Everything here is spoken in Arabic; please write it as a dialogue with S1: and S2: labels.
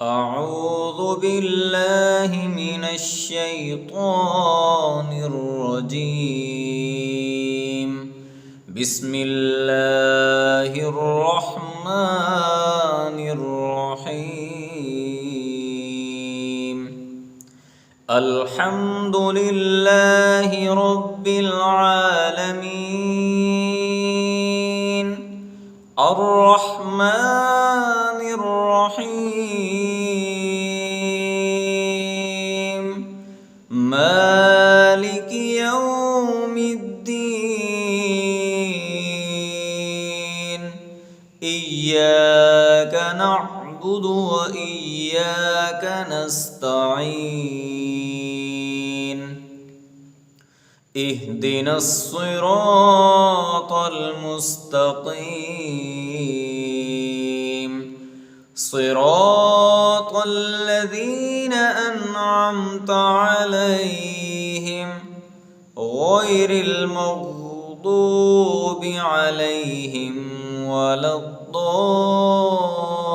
S1: أعوذ بالله من الشيطان الرجيم. بسم الله الرحمن الرحيم. الحمد لله رب العالمين الرحمن الرحيم مالك يوم الدين إياك نعبد وإياك نستعين اهدنا الصراط المستقيم صراط الذين أنعمت عليهم غير المغضوب عليهم ولا الضالين.